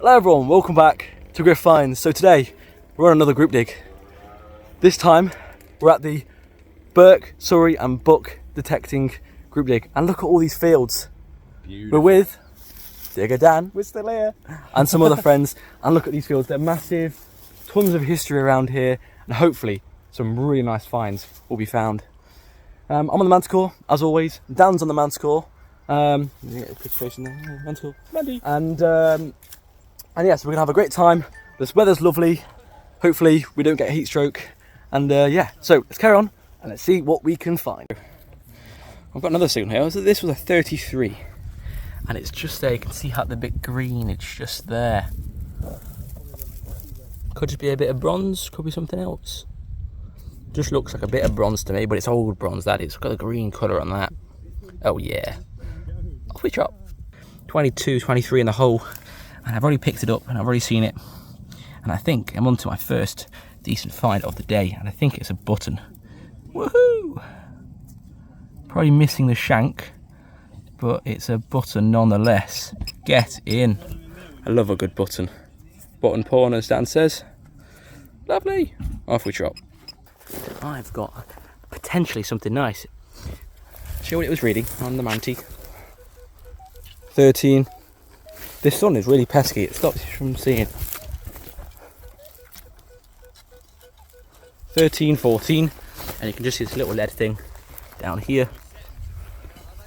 Hello everyone, welcome back to GRIF-FINds. So today we're on another group dig. This time we're at the Berks, Surrey and Buck detecting group dig, and look at all these fields. Beautiful. We're with Digger Dan, we're still here, and some other friends, and look at these fields. They're massive, tons of history around here, and hopefully some really nice finds will be found. I'm on the Manticore as always. Dan's on the Manticore. Get a picture there. Manticore. And yeah, so we're gonna have a great time. This weather's lovely. Hopefully we don't get a heat stroke. And yeah, so let's carry on and let's see what we can find. I've got another signal here. This was a 33, and it's just there. You can see how the bit green. It's just there. Could just be a bit of bronze. Could be something else. Just looks like a bit of bronze to me, but it's old bronze. That is. It's got a green colour on that. Oh yeah. Off we chop. 22, 23 in the hole. And I've already picked it up and I've already seen it, and I think I'm on to my first decent find of the day, and I think it's a button. Woohoo! Probably missing the shank, but it's a button nonetheless. Get in. I love a good button. Button porn, as Dan says. Lovely. Off we chop. I've got potentially something nice. See what it was reading on the Manti. 13. This sun is really pesky, it stops you from seeing. 13, 14, and you can just see this little lead thing down here.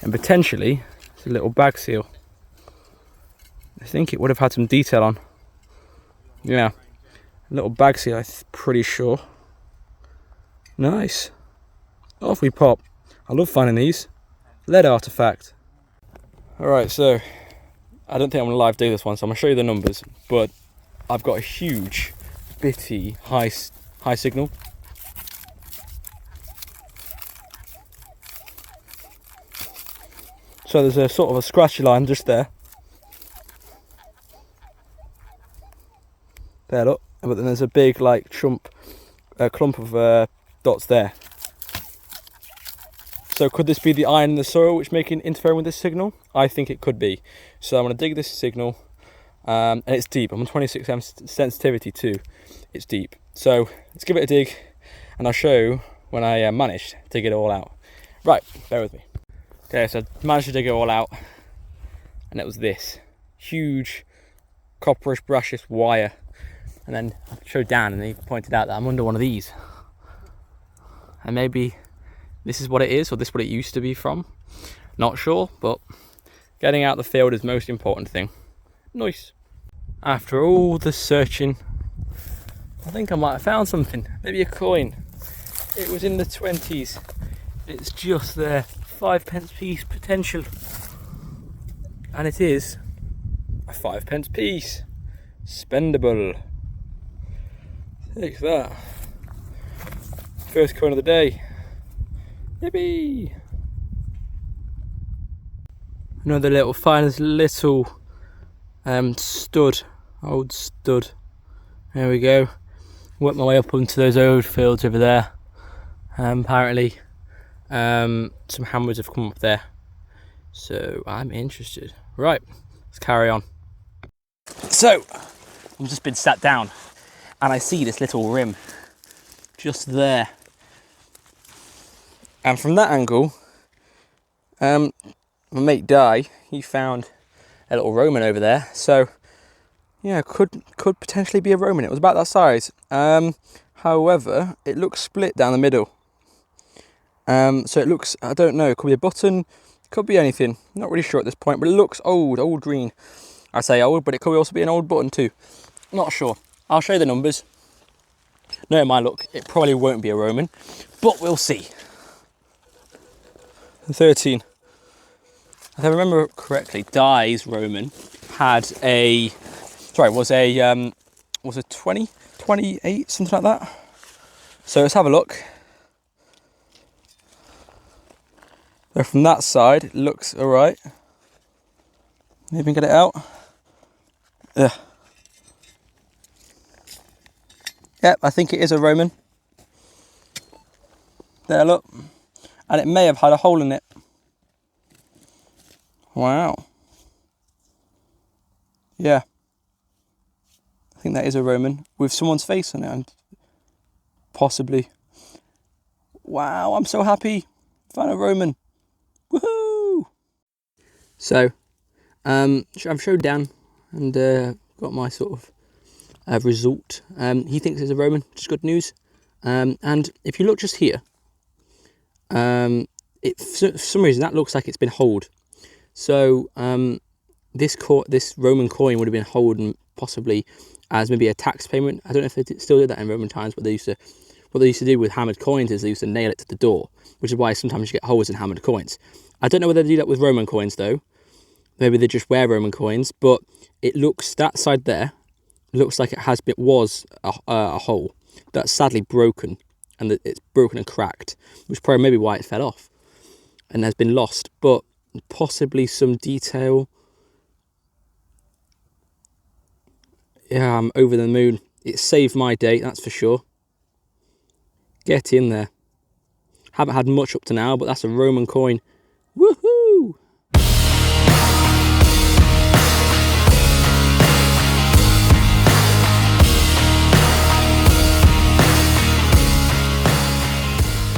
And potentially, it's a little bag seal. I think it would have had some detail on. Yeah, a little bag seal, I'm pretty sure. Nice. Off we pop. I love finding these. Lead artifact. Alright, so I don't think I'm going to live do this one, so I'm going to show you the numbers, but I've got a huge, bitty, high signal. So there's a sort of a scratchy line just there. There, look. But then there's a big, like, clump of dots there. So could this be the iron in the soil which making interfering with this signal? I think it could be. So I'm going to dig this signal, and it's deep. I'm on 26M sensitivity too. It's deep. So let's give it a dig, and I'll show you when I managed to dig it all out. Right, bear with me. Okay, so I managed to dig it all out, and it was this huge copperish brushish wire. And then I showed Dan, and he pointed out that I'm under one of these. And maybe this is what it is, or this is what it used to be from. Not sure, but getting out the field is the most important thing. Nice. After all the searching, I think I might have found something. Maybe a coin. It was in the 20s. It's just there. 5p piece potential. And it is a 5p piece. Spendable. Take that. First coin of the day. Yippee! Another little finest little stud, old stud. There we go. Work my way up onto those old fields over there. Apparently, some hammers have come up there, so I'm interested. Right, let's carry on. So, I've just been sat down, and I see this little rim just there. And from that angle, my mate Di, he found a little Roman over there. So yeah, could potentially be a Roman. It was about that size. However, it looks split down the middle. So it looks, I don't know, it could be a button, could be anything. Not really sure at this point, but it looks old green. I say old, but it could also be an old button too. Not sure. I'll show you the numbers. No, my luck, it probably won't be a Roman, but we'll see. 13. If I remember correctly, Di's Roman had a, was a 20, 28, something like that. So let's have a look. So from that side, it looks all right. Maybe get it out. Yeah. Yep, I think it is a Roman. There, look. And it may have had a hole in it. Wow. Yeah. I think that is a Roman with someone's face on it, and possibly. Wow, I'm so happy. Found a Roman. Woohoo! So, I've showed Dan and got my sort of result. He thinks it's a Roman, which is good news. And if you look just here, for some reason that looks like it's been holed. So this Roman coin would have been holden possibly as maybe a tax payment. I don't know if they still did that in Roman times, but what they used to do with hammered coins is they used to nail it to the door, which is why sometimes you get holes in hammered coins. I don't know whether they do that with Roman coins though. Maybe they just wear Roman coins, but it looks, that side there looks like it was a hole that's sadly broken, and that it's broken and cracked, which is probably maybe why it fell off and has been lost. But possibly some detail. Yeah, I'm over the moon. It saved my day, that's for sure. Get in there. Haven't had much up to now, but that's a Roman coin. Woohoo!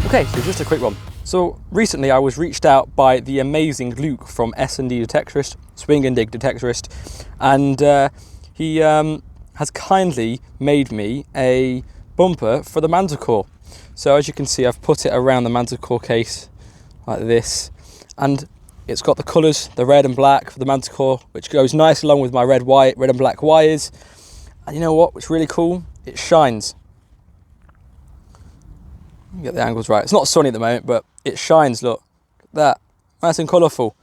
Okay, so just a quick one. So recently I was reached out by the amazing Luke from S&D Detectorist, Swing and Dig Detectorist, and he has kindly made me a bumper for the Manticore. So as you can see, I've put it around the Manticore case like this, and it's got the colours, the red and black for the Manticore, which goes nice along with my red and black wires. And you know what? What's really cool? It shines. Get the angles right. It's not sunny at the moment, but it shines. Look at that, nice and colourful.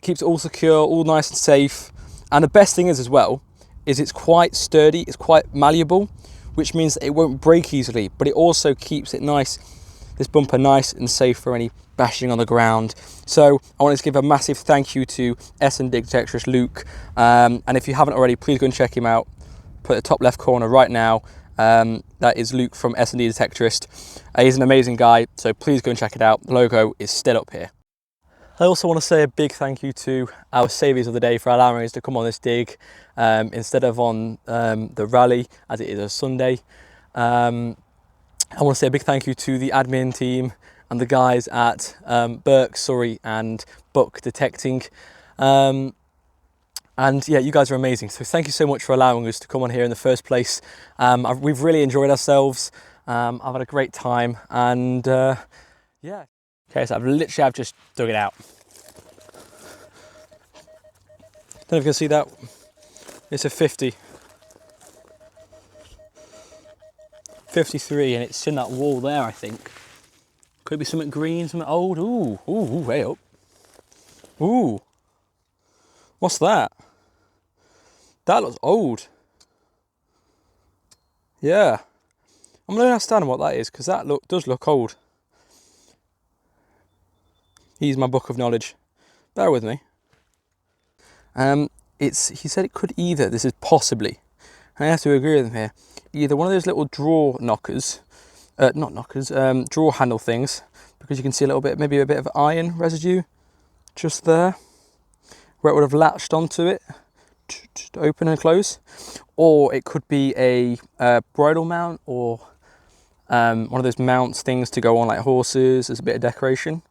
Keeps it all secure, all nice and safe. And the best thing is as well, is it's quite sturdy, it's quite malleable, which means that it won't break easily, but it also keeps it nice, this bumper nice and safe for any bashing on the ground. So I wanted to give a massive thank you to S&D Detectorist Luke, and if you haven't already, please go and check him out. Put the top left corner right now. That is Luke from S&D Detectorist. He's an amazing guy, so please go and check it out. The logo is still up here. I also want to say a big thank you to our saviours of the day for allowing us to come on this dig instead of on the rally, as it is a Sunday. I want to say a big thank you to the admin team and the guys at Berks, Surrey and Detecting. And yeah, you guys are amazing. So thank you so much for allowing us to come on here in the first place. We've really enjoyed ourselves. I've had a great time, and yeah. Okay, so I've just dug it out. Don't know if you can see that. It's a 50. 53, and it's in that wall there, I think. Could be something green, something old. Ooh, way up. Ooh. What's that? That looks old. Yeah. I'm going to understand what that is, because that does look old. He's my book of knowledge. Bear with me. He said it could either, this is possibly, and I have to agree with him here, either one of those little drawer knockers, drawer handle things, because you can see a little bit, maybe a bit of iron residue just there, where it would have latched onto it to open and close, or it could be a bridle mount, or one of those mounts things to go on like horses as a bit of decoration.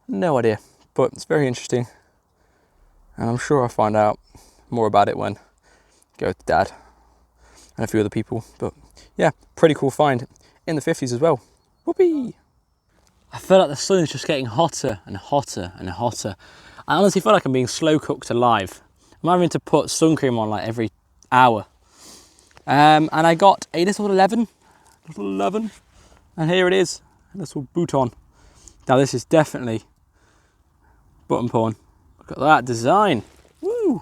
No idea, but it's very interesting, and I'm sure I'll find out more about it when I go with Dad and a few other people. But yeah, pretty cool find in the 50s as well. Whoopee! I feel like the sun is just getting hotter and hotter and hotter. I honestly feel like I'm being slow cooked alive. I'm having to put sun cream on like every hour. And I got a little 11, and here it is, a little bouton. Now this is definitely button porn. Look at that design. Woo!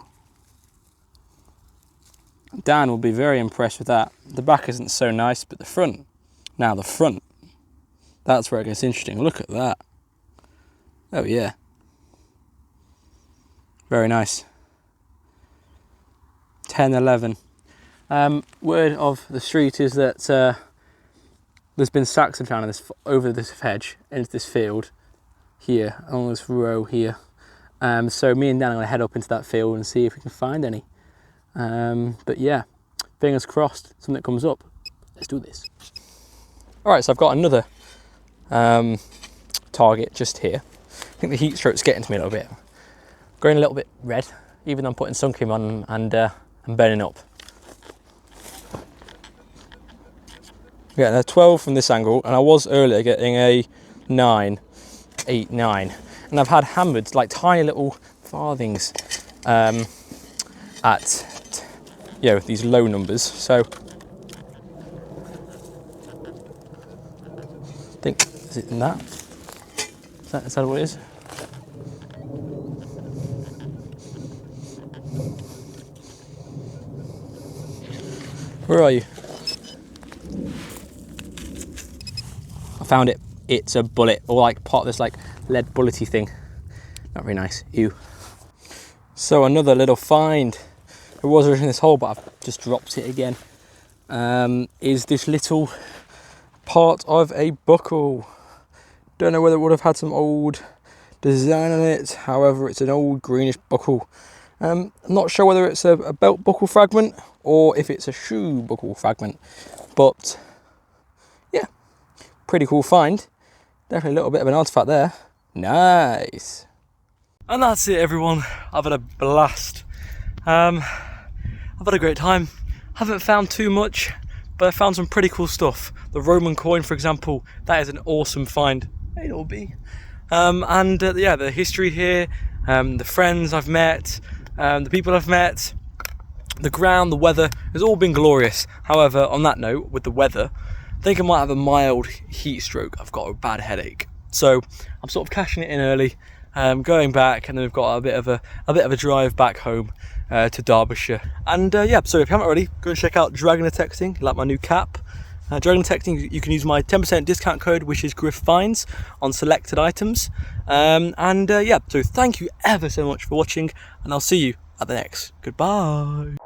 Dan will be very impressed with that. The back isn't so nice, but the front. Now the front. That's where it gets interesting. Look at that. Oh yeah. Very nice. 10-11. Word of the street is that there's been Saxon found over this hedge into this field here, along this row here. So me and Dan are going to head up into that field and see if we can find any. But yeah, fingers crossed, something comes up. Let's do this. All right, so I've got another target just here. I think the heat stroke's getting to me a little bit. Going a little bit red, even though I'm putting sun cream on and burning up. Yeah, a 12 from this angle, and I was earlier getting a 9, 8, 9. And I've had hammered like tiny little farthings at these low numbers. So I think, is it in that? Is that what it is? Where are you? I found it. It's a bullet, or like part of this like lead bullety thing. Not very nice. Ew. So another little find. It was originally in this hole, but I've just dropped it again. Is this little part of a buckle. Don't know whether it would have had some old design on it. However, it's an old greenish buckle. I'm not sure whether it's a belt buckle fragment or if it's a shoe buckle fragment. But yeah, pretty cool find. Definitely a little bit of an artifact there. Nice. And that's it, everyone. I've had a blast. I've had a great time. Haven't found too much, but I found some pretty cool stuff. The Roman coin, for example, that is an awesome find. It'll be. Yeah, the history here, the friends I've met, the people I've met, the ground, the weather, has all been glorious. However, on that note, with the weather, I think I might have a mild heat stroke. I've got a bad headache. So I'm sort of cashing it in early, going back, and then we've got a bit of a drive back home to Derbyshire. And yeah, so if you haven't already, go and check out Dragon Detecting, like my new cap. Dragon Detecting, you can use my 10% discount code, which is GRIF-FINds, on selected items. Yeah, so thank you ever so much for watching, and I'll see you at the next. Goodbye.